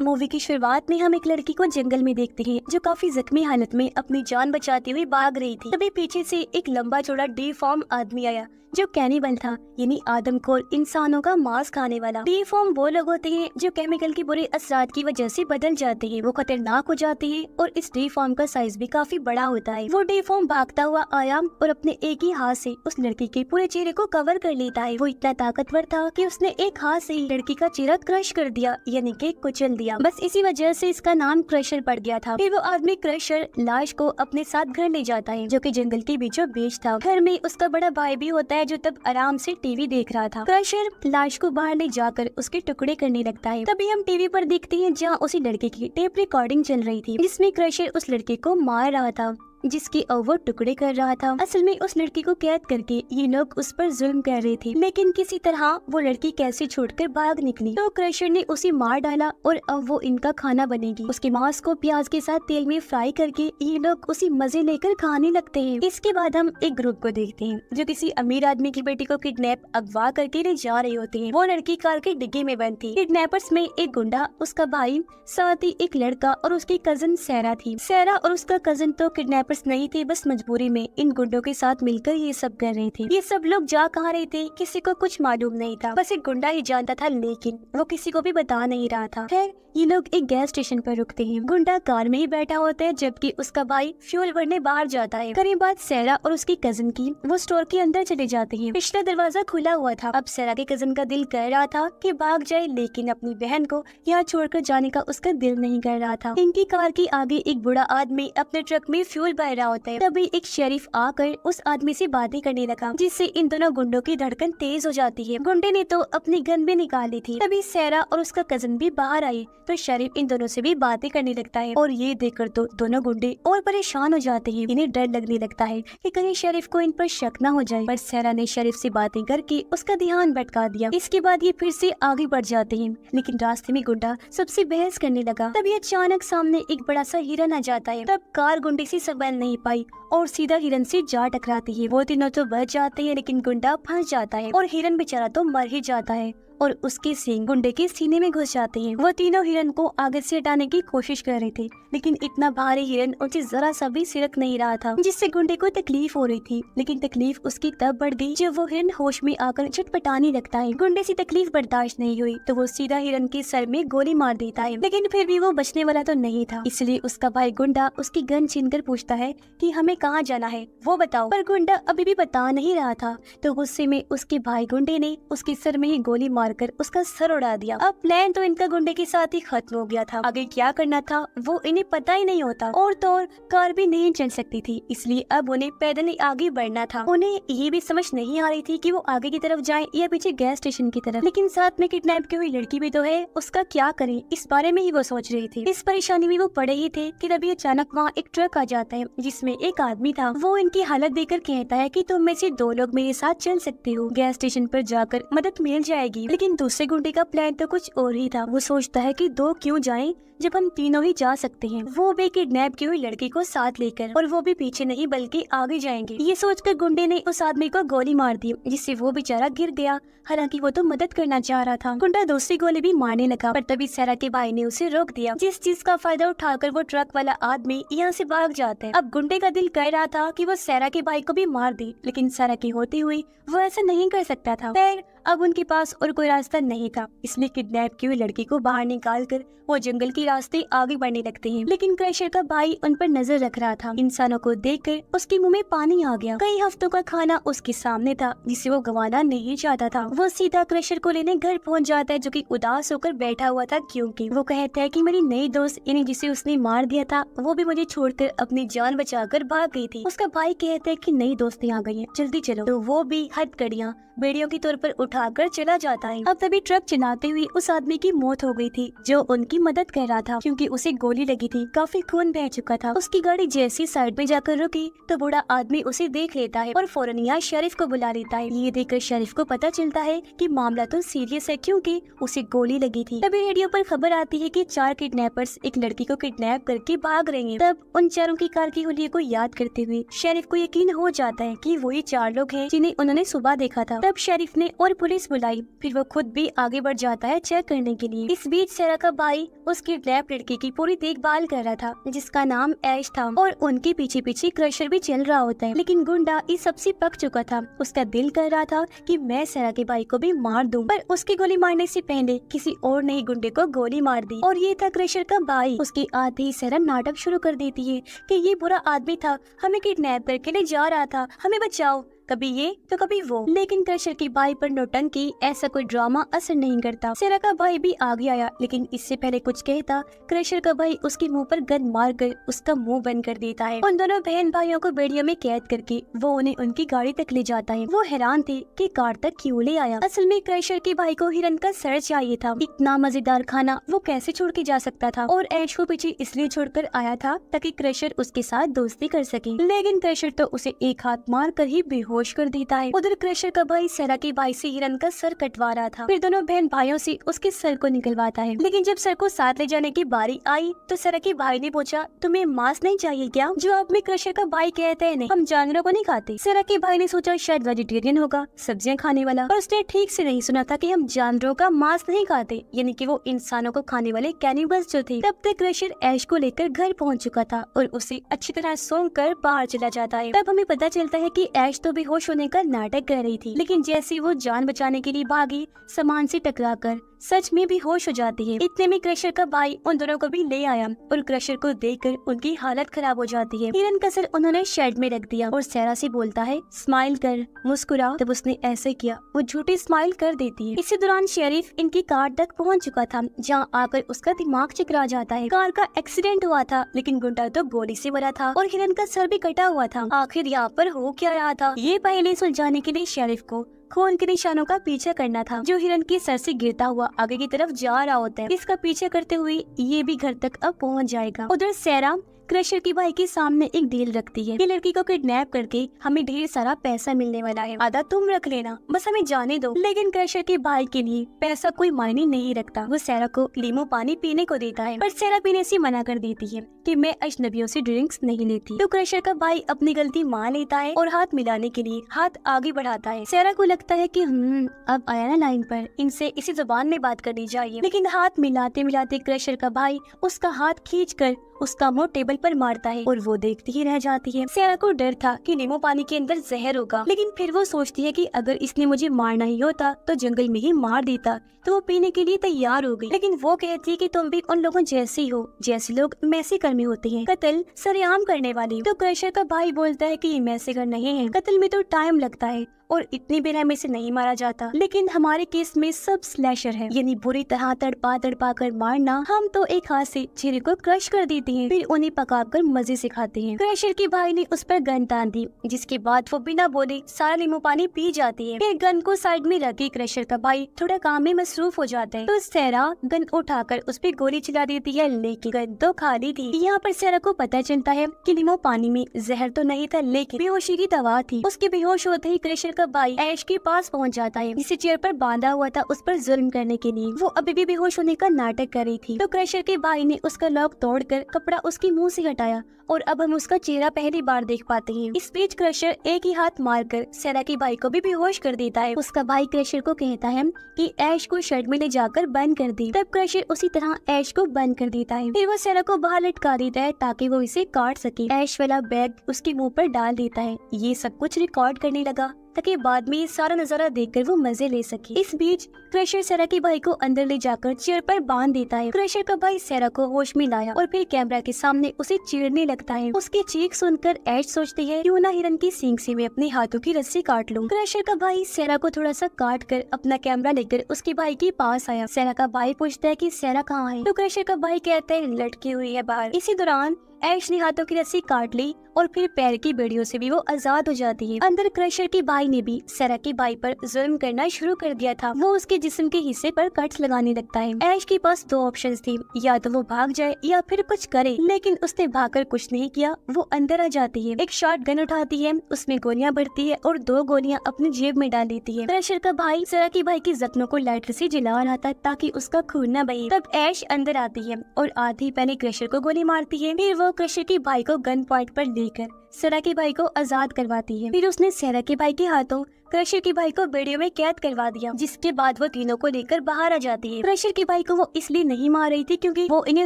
Movie की शुरुआत में हम एक लड़की को जंगल में देखते हैं जो काफी जख्मी हालत में अपनी जान बचाते हुए भाग रही थी। तभी पीछे से एक लंबा चौड़ा डिफॉर्म आदमी आया जो कैनिबल था, यानी आदमखोर, इंसानों का मांस खाने वाला। डिफॉर्म वो लोग होते हैं जो केमिकल के बुरे असरात की वजह से बदल जाते हैं, वो खतरनाक हो जाते हैं और इस डिफॉर्म का साइज भी काफी बड़ा होता है। वो डिफॉर्म भागता हुआ आया और अपने एक ही हाथ से उस लड़की के पूरे चेहरे को कवर कर लेता है। वो इतना ताकतवर था कि उसने एक हाथ से ही लड़की का चेहरा क्रश कर दिया, यानी कि कुचल दिया। बस इसी वजह से इसका नाम क्रशर पड़ गया था। फिर वो आदमी क्रशर लाश को अपने साथ घर ले जाता है, जो कि जंगल के बीचों बीच था। घर में उसका बड़ा भाई भी होता है जो तब आराम से टीवी देख रहा था। क्रशर लाश को बाहर ले जाकर उसके टुकड़े करने लगता है। तभी हम टीवी पर देखते हैं जहाँ उसी लड़के की टेप रिकॉर्डिंग चल रही थी, जिसमें क्रशर उस लड़के को मार रहा था, जिसकी वो टुकड़े कर रहा था। असल में उस लड़की को कैद करके ये लोग उस पर जुल्म कर रहे थे, लेकिन किसी तरह वो लड़की कैसे छूटकर भाग निकली तो क्रशर ने उसे मार डाला और अब वो इनका खाना बनेगी। उसके मांस को प्याज के साथ तेल में फ्राई करके ये लोग उसी मजे लेकर खाने लगते हैं। इसके बाद हम एक ग्रुप को देखते हैं जो किसी अमीर आदमी की बेटी को किडनैप अगवा करके ले जा रहे होते हैं। वो लड़की कार के डिग्गे में बंद थी। किडनैपर्स में एक गुंडा, उसका भाई, साथ ही एक लड़का और उसकी कजन सैरा थी। सैरा और उसका कजन तो किडनैपर नहीं थे, बस मजबूरी में इन गुंडों के साथ मिलकर ये सब कर रहे थे। ये सब लोग जा कहाँ रहे थे किसी को कुछ मालूम नहीं था, बस एक गुंडा ही जानता था, लेकिन वो किसी को भी बता नहीं रहा था। खैर ये लोग एक गैस स्टेशन पर रुकते हैं। गुंडा कार में ही बैठा होता है जबकि उसका भाई फ्यूल भरने बाहर जाता है। करीब बाद सैरा और उसकी कजन की वो स्टोर के अंदर चले जाते हैं। पिछला दरवाजा खुला हुआ था। अब सैरा के कजन का दिल कर रहा था कि भाग जाए, लेकिन अपनी बहन को यहाँ छोड़कर जाने का उसका दिल नहीं कर रहा था। इनकी कार के आगे एक बूढ़ा आदमी अपने ट्रक में फ्यूल भर रहा होता है। तभी एक शेरिफ आकर उस आदमी से बातें करने लगा, जिससे इन दोनों गुंडों की धड़कन तेज हो जाती है। गुंडे ने तो अपनी गन भी निकाली थी। तभी सैरा और उसका कजन भी बाहर आए तो शेरिफ इन दोनों से भी बातें करने लगता है और ये देखकर तो दोनों गुंडे और परेशान हो जाते हैं। इन्हें डर लगने लगता है कि कहीं शेरिफ को इन पर शक न हो जाए, पर सैरा ने शेरिफ से बातें करके उसका ध्यान भटका दिया। इसके बाद ये फिर से आगे बढ़ जाते हैं, लेकिन रास्ते में गुंडा सबसे बहस करने लगा। तभी अचानक सामने एक बड़ा सा हिरन आ जाता है। तब कार गुंडे से संभल नहीं पाई और सीधा हिरन से जा टकराती है। वो तीनों तो बच जाते हैं, लेकिन गुंडा फंस जाता है और हिरन बेचारा तो मर ही जाता है और उसके सींग गुंडे के सीने में घुस जाते हैं। वो तीनों हिरन को आगे से हटाने की कोशिश कर रहे थे, लेकिन इतना भारी हिरन उनसे जरा सा भी सिरक नहीं रहा था, जिससे गुंडे को तकलीफ हो रही थी। लेकिन तकलीफ उसकी तब बढ़ गई जब वो हिरन होश में आकर छटपटाने लगता है। गुंडे से तकलीफ बर्दाश्त नहीं हुई तो वो सीधा हिरन के सर में गोली मार देता है, लेकिन फिर भी वो बचने वाला तो नहीं था। इसलिए उसका भाई गुंडा उसकी गन छीनकर पूछता है कि हमें कहाँ जाना है, वो बताओ। पर गुंडा अभी भी बता नहीं रहा था तो गुस्से में उसके भाई गुंडे ने उसके सर में ही गोली मारकर उसका सर उड़ा दिया। अब प्लान तो इनका गुंडे के साथ ही खत्म हो गया था। आगे क्या करना था वो इन्हें पता ही नहीं होता और तो और कार भी नहीं चल सकती थी, इसलिए अब उन्हें पैदल ही आगे बढ़ना था। उन्हें ये भी समझ नहीं आ रही थी कि वो आगे की तरफ जाएं या पीछे गैस स्टेशन की तरफ, लेकिन साथ में किडनैप की हुई लड़की भी तो है, उसका क्या करें, इस बारे में ही वो सोच रही थी। इस परेशानी में वो पड़े ही थे कि तभी अचानक वहाँ एक ट्रक आ जाता है जिसमें एक आदमी था। वो इनकी हालत देखकर कहता है कि तुम में से 2 लोग मेरे साथ चल सकते हो, गैस स्टेशन पर जाकर मदद मिल जाएगी। लेकिन दूसरे गुंडे का प्लान तो कुछ और ही था। वो सोचता है कि 2 क्यों जाएं जब हम तीनों ही जा सकते हैं, वो भी किडनैप की हुई लड़की को साथ लेकर, और वो भी पीछे नहीं बल्कि आगे जाएंगे। ये सोचकर गुंडे ने उस आदमी को गोली मार दी, जिससे वो बेचारा गिर गया। हालांकि वो तो मदद करना चाह रहा था। गुंडा दूसरी गोली भी मारने लगा, पर तभी सैरा के भाई ने उसे रोक दिया, जिस चीज का फायदा उठाकर वो ट्रक वाला आदमी यहाँ से भाग जाता है। अब गुंडे का दिल कह रहा था कि वो सैरा के भाई को भी मार दे, लेकिन सैरा की होते हुए वो ऐसा नहीं कर सकता था। खैर अब उनके पास और कोई रास्ता नहीं था, इसलिए किडनैप की हुई लड़की को बाहर निकालकर वो जंगल के रास्ते आगे बढ़ने लगते हैं। लेकिन क्रशर का भाई उन पर नजर रख रहा था। इंसानों को देखकर उसके मुंह में पानी आ गया। कई हफ्तों का खाना उसके सामने था जिसे वो गंवाना नहीं चाहता था। वो सीधा क्रशर को लेने घर पहुंच जाता है, जो कि उदास होकर बैठा हुआ था, क्योंकि वो कहता है कि मेरी नई दोस्त यानी जिसे उसने मार दिया था वो भी मुझे छोड़कर अपनी जान बचाकर भाग गई थी। उसका भाई कहता है कि नई दोस्तें आ गई हैं, जल्दी चलो। तो वो भी हथकड़ियाँ बेड़ियों के तौर पर उठाकर चला जाता है। अब तभी ट्रक चलाते हुए उस आदमी की मौत हो गई थी जो उनकी मदद कर रहा था, क्योंकि उसे गोली लगी थी, काफी खून बह चुका था। उसकी गाड़ी जैसी साइड में जाकर रुकी तो बूढ़ा आदमी उसे देख लेता है और फौरन यहाँ शेरिफ को बुला लेता है। ये देखकर शेरिफ को पता चलता है कि मामला तो सीरियस है, क्योंकि उसे गोली लगी थी। तभी रेडियो पर खबर आती है कि 4 किडनैपर्स एक लड़की को किडनैप करके भाग रहे हैं। तब उन चारों की कार की हुलिये को याद करते हुए शेरिफ को यकीन हो जाता है कि वही 4 लोग हैं जिन्हें उन्होंने सुबह देखा था। तब शेरिफ ने और पुलिस बुलाई। फिर वो खुद भी आगे बढ़ जाता है चेक करने के लिए। इस बीच सेरा का भाई उस किडनैप लड़की की पूरी देखभाल कर रहा था जिसका नाम ऐश था, और उनके पीछे पीछे क्रशर भी चल रहा होता है। लेकिन गुंडा इस सबसे पक चुका था। उसका दिल कर रहा था कि मैं सेरा के भाई को भी मार दूं, पर उसकी गोली मारने से पहले किसी और ने ही गुंडे को गोली मार दी, और ये था क्रशर का भाई। उसकी आते ही सेरा नाटक शुरू कर देती है कि ये बुरा आदमी था, हमें किडनैप करके ले जा रहा था, हमें बचाओ। कभी ये तो कभी वो। लेकिन क्रशर की भाई पर नौटंकी ऐसा कोई ड्रामा असर नहीं करता। सेरा का भाई भी आगे आया, लेकिन इससे पहले कुछ कहता क्रशर का भाई उसके मुंह पर गन मारकर उसका मुंह बंद कर देता है। उन दोनों बहन भाइयों को बेड़ियों में कैद करके वो उन्हें उनकी गाड़ी तक ले जाता है। वो हैरान थे कि कार तक क्यों ले आया। असल में क्रशर के भाई को हिरन का सर चाहिए था। इतना मजेदार खाना वो कैसे छोड़ के जा सकता था, और ऐश को पीछे इसलिए छोड़कर आया था ताकि क्रशर उसके साथ दोस्ती कर सके। लेकिन क्रशर तो उसे एक हाथ मार कर ही बेहोश कर देता है। उधर क्रशर का भाई सेरा के भाई से हिरन का सर कटवा रहा था, फिर दोनों बहन भाइयों से उसके सर को निकलवाता है। लेकिन जब सर को साथ ले जाने की बारी आई तो सेरा के भाई ने पूछा, तुम्हें मांस नहीं चाहिए क्या? जवाब में क्रशर का भाई कहता है, नहीं, हम जानवरों को नहीं खाते। सेरा के भाई ने सोचा शायद वेजिटेरियन होगा, सब्जियां खाने वाला, पर उसने ठीक से नहीं सुना था कि हम जानवरों का मांस नहीं खाते, यानी कि वो इंसानों को खाने वाले कैनिबल्स जो थे। तब तक क्रशर ऐश को लेकर घर पहुंच चुका था और उसे अच्छी तरह सूंघ कर बाहर चला जाता है। तब हमें पता चलता है कि ऐश तो बेहोश होने का नाटक कर रही थी, लेकिन जैसे वो जान बचाने के लिए भागी, सामान से टकराकर सच में भी होश हो जाती है। इतने में क्रशर का भाई उन दोनों को भी ले आया और क्रशर को देखकर उनकी हालत खराब हो जाती है। हिरन का सर उन्होंने शेड में रख दिया और सेरा से बोलता है, स्माइल कर, मुस्कुरा। तब उसने ऐसे किया, वो झूठी स्माइल कर देती है। इसी दौरान शेरिफ इनकी कार तक पहुंच चुका था, जहां आकर उसका दिमाग चकरा जाता है। कार का एक्सीडेंट हुआ था, लेकिन गुंडा तो गोली से मरा था और हिरन का सर भी कटा हुआ था। आखिर यहाँ पर हो क्या रहा था? ये पहले सुलझाने के लिए शेरिफ को खून के निशानों का पीछा करना था, जो हिरन के सर से गिरता हुआ आगे की तरफ जा रहा होता है। इसका पीछा करते हुए ये भी घर तक अब पहुंच जाएगा। उधर सेरा क्रशर की भाई के सामने एक डील रखती है कि लड़की को किडनैप करके हमें ढेर सारा पैसा मिलने वाला है, आधा तुम रख लेना, बस हमें जाने दो। लेकिन क्रशर के भाई के लिए पैसा कोई मायने नहीं रखता। वो सेरा को लीमू पानी पीने को देता है, पर सेरा पीने से मना कर देती है कि मैं अजनबियों से ड्रिंक्स नहीं लेती। तो क्रशर का भाई अपनी गलती मान लेता है और हाथ मिलाने के लिए हाथ आगे बढ़ाता है। सेरा को लगता है कि अब आया ना लाइन पर, इनसे इसी जुबान में बात करनी चाहिए। लेकिन हाथ मिलाते मिलाते क्रशर का भाई उसका हाथ खींचकर उसका मुंह टेबल पर मारता है और वो देखती ही रह जाती है। सेरा को डर था कि नींबू पानी के अंदर जहर होगा, लेकिन फिर वो सोचती है कि अगर इसने मुझे मारना ही होता तो जंगल में ही मार देता, तो वो पीने के लिए तैयार हो गई। लेकिन वो कहती है कि तुम भी उन लोगों जैसे ही हो, जैसे लोग मैसेकर में होते हैं, कत्ल सरेआम करने वाली। तो क्रशर का भाई बोलता है कि ये मैसेकर नहीं है, कत्ल में तो टाइम लगता है और इतनी बेरहमी से नहीं मारा जाता, लेकिन हमारे केस में सब स्लैशर है, यानी बुरी तरह तड़पा कर मारना। हम तो एक हाथ से चेहरे को क्रश कर देते हैं, फिर उन्हें पकाकर मजे से खाते हैं। क्रशर की भाई ने उस पर गन तान दी, जिसके बाद वो बिना बोले सारा नींबू पानी पी जाती है। फिर गन को साइड में रख के क्रशर का भाई थोड़ा काम में मसरूफ हो जाता है, तो सेरा गन उठाकर उस पर गोली चला देती है, लेकिन गन तो खाली थी। यहाँ पर सेरा को पता चलता है कि नींबू पानी में जहर तो नहीं था, लेकिन बेहोशी की दवा थी। उसके बेहोश होते ही क्रशर का भाई ऐश के पास पहुंच जाता है, जिसे चेयर पर बांधा हुआ था उस पर जुल्म करने के लिए। वो अभी भी बेहोश होने का नाटक कर रही थी, तो क्रशर के भाई ने उसका लॉक तोड़कर कपड़ा उसके मुंह से हटाया और अब हम उसका चेहरा पहली बार देख पाते हैं। इस बीच क्रशर एक ही हाथ मारकर सेरा के भाई को भी बेहोश कर देता है। उसका भाई क्रशर को कहता है कि ऐश को शेड में ले जाकर बंद कर दी। तब क्रशर उसी तरह ऐश को बंद कर देता है, फिर वो सेरा को बाहर लटका देता है ताकि वो इसे काट सके। ऐश वाला बैग उसके मुंह पर डाल देता है। ये सब कुछ रिकॉर्ड करने लगा ताकि बाद में ये सारा नजारा देखकर वो मजे ले सके। इस बीच क्रशर सेरा के भाई को अंदर ले जाकर चेयर पर बांध देता है। क्रशर का भाई सेरा को होश में लाया और फिर कैमरा के सामने उसे चीरने लगता है। उसकी चीख सुनकर ऐश सोचती है क्यों ना हिरन की सींग से मैं अपने हाथों की रस्सी काट लूं। क्रशर का भाई सेरा को थोड़ा सा काट कर अपना कैमरा लेकर उसके भाई के पास आया। सेरा का भाई पूछता है कि सेरा कहाँ है, तो क्रशर का भाई कहता है लटकी हुई है बाहर। इसी दौरान ऐश ने हाथों की रस्सी काट ली और फिर पैर की बेड़ियों से भी वो आजाद हो जाती है। अंदर क्रशर के भाई ने भी सेरा के भाई पर जुल्म करना शुरू कर दिया था। वो उसके जिस्म के हिस्से पर कट्स लगाने लगता है। ऐश के पास दो ऑप्शंस थी, या तो वो भाग जाए या फिर कुछ करे, लेकिन उसने भागकर कुछ नहीं किया। वो अंदर आ जाती है, एक शॉट गन उठाती है, उसमें गोलियां भरती है और 2 गोलियां अपनी जेब में डाल देती है। क्रशर का भाई सेरा के भाई के जख्मों को लाइटर से जला रहा था ताकि उसका खून न बहे। तब ऐश अंदर आती है और आधी पहले क्रशर को गोली मारती है, फिर वो क्रशर के भाई को गन पॉइंट पर लेकर सेरा के भाई को आजाद करवाती है। फिर उसने सेरा के भाई के हाथों क्रशर के भाई को वीडियो में कैद करवा दिया, जिसके बाद वो तीनों को लेकर बाहर आ जाती है। क्रशर के भाई को वो इसलिए नहीं मार रही थी क्योंकि वो इन्हें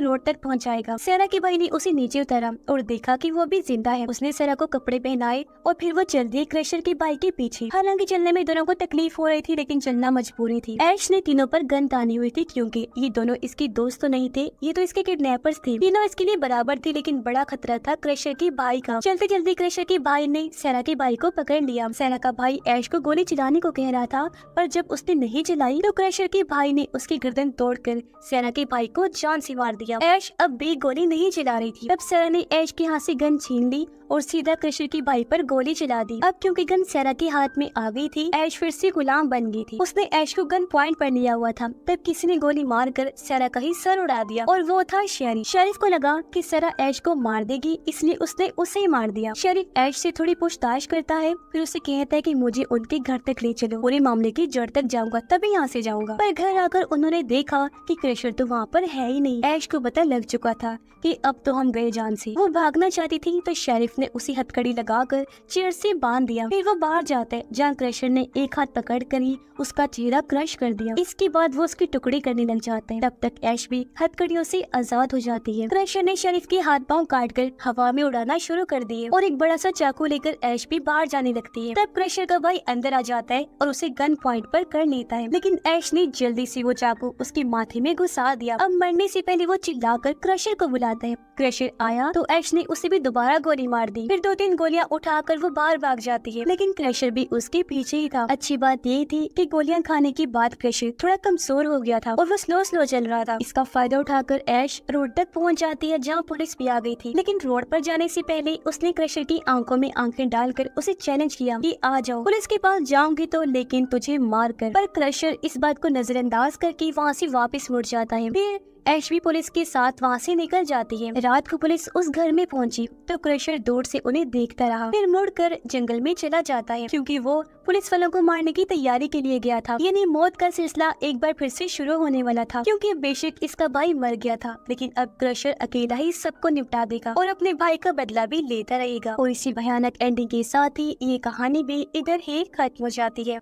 रोड तक पहुंचाएगा। सेरा के भाई ने उसे नीचे उतारा और देखा कि वो भी जिंदा है। उसने सेरा को कपड़े पहनाए और फिर वो चल दिए क्रशर के भाई के पीछे। हालांकि चलने में दोनों को तकलीफ हो रही थी, लेकिन चलना मजबूरी थी। ऐश ने तीनों पर गन तानी हुई थी क्योंकि ये दोनों इसके दोस्त तो नहीं थे, ये तो इसके किडनैपर्स थे। तीनों इसके लिए बराबर थी, लेकिन बड़ा खतरा था क्रशर के भाई का। चलते चलते क्रशर के भाई ने सेरा के भाई को पकड़ लिया। सेरा का भाई ऐश को गोली चलाने को कह रहा था, पर जब उसने नहीं चलाई तो क्रशर के भाई ने उसकी गर्दन तोड़कर सेरा के भाई को जान से मार दिया। ऐश अब भी गोली नहीं चला रही थी। तब सेरा ने ऐश के हाथ से गन छीन ली और सीधा क्रशर के भाई पर गोली चला दी। अब क्योंकि गन सेरा के हाथ में आ गई थी, ऐश फिर से गुलाम बन गई थी। उसने ऐश को गन पॉइंट पर लिया हुआ था। तब किसी ने गोली मारकर सेरा का ही सर उड़ा दिया और वो था शेरिफ। शेरिफ को लगा कि सेरा ऐश को मार देगी, इसलिए उसने उसे ही मार दिया। शेरिफ ऐश से थोड़ी पूछताछ करता है, फिर उसे कहता है कि मुझे उनके घर तक ले चलो, पूरे मामले की जड़ तक जाऊंगा, तभी यहाँ से जाऊंगा। पर घर आकर उन्होंने देखा कि क्रशर तो वहाँ पर है ही नहीं। ऐश को पता लग चुका था कि अब तो हम गए जान से। वो भागना चाहती थी तो शेरिफ ने उसी हथकड़ी लगाकर चेयर से बांध दिया। फिर वो बाहर जाता है, जहाँ क्रशर ने एक हाथ पकड़ कर ही उसका चेहरा क्रश कर दिया। इसके बाद वो उसके टुकड़े करने लग जाते हैं। तब तक ऐश भी हथकड़ियों से आजाद हो जाती है। क्रशर ने शेरिफ के हाथ पांव काटकर हवा में उड़ाना शुरू कर दिए और एक बड़ा सा चाकू लेकर ऐश भी बाहर जाने लगती है। तब क्रशर का भाई अंदर आ जाता है और उसे गन पॉइंट पर कर लेता है, लेकिन ऐश ने जल्दी से वो चाकू उसके माथे में घुसा दिया। अब मरने से पहले वो चिल्लाकर क्रशर को बुलाता है। क्रशर आया तो ऐश ने उसे भी दोबारा गोली मार दी। फिर 2-3 गोलियां उठाकर वो बाहर भाग जाती है, लेकिन क्रशर भी उसके पीछे ही था। अच्छी बात ये थी कि गोलियां खाने के बाद क्रशर थोड़ा कमजोर हो गया था और वो स्लो चल रहा था। इसका फायदा उठाकर ऐश रोड तक पहुंच जाती है, जहां पुलिस भी आ गई थी। लेकिन रोड पर जाने से पहले उसने क्रशर की आंखों में आंखें डालकर उसे चैलेंज किया कि आ जाओ, पुलिस के पास जाऊंगी तो, लेकिन तुझे मार कर। पर क्रशर इस बात को नजरअंदाज करके वहाँ से वापस मुड़ जाता है। फिर ऐश भी पुलिस के साथ वहाँ से निकल जाती है। रात को पुलिस उस घर में पहुंची तो क्रशर दूर से उन्हें देखता रहा, फिर मुड़कर जंगल में चला जाता है क्योंकि वो पुलिस वालों को मारने की तैयारी के लिए गया था। यानी मौत का सिलसिला एक बार फिर से शुरू होने वाला था, क्योंकि बेशक इसका भाई मर गया था, लेकिन अब क्रशर अकेला ही सबको निपटा देगा और अपने भाई का बदला भी लेता रहेगा। और इसी भयानक एंडिंग के साथ ही ये कहानी भी इधर ही खत्म हो जाती है।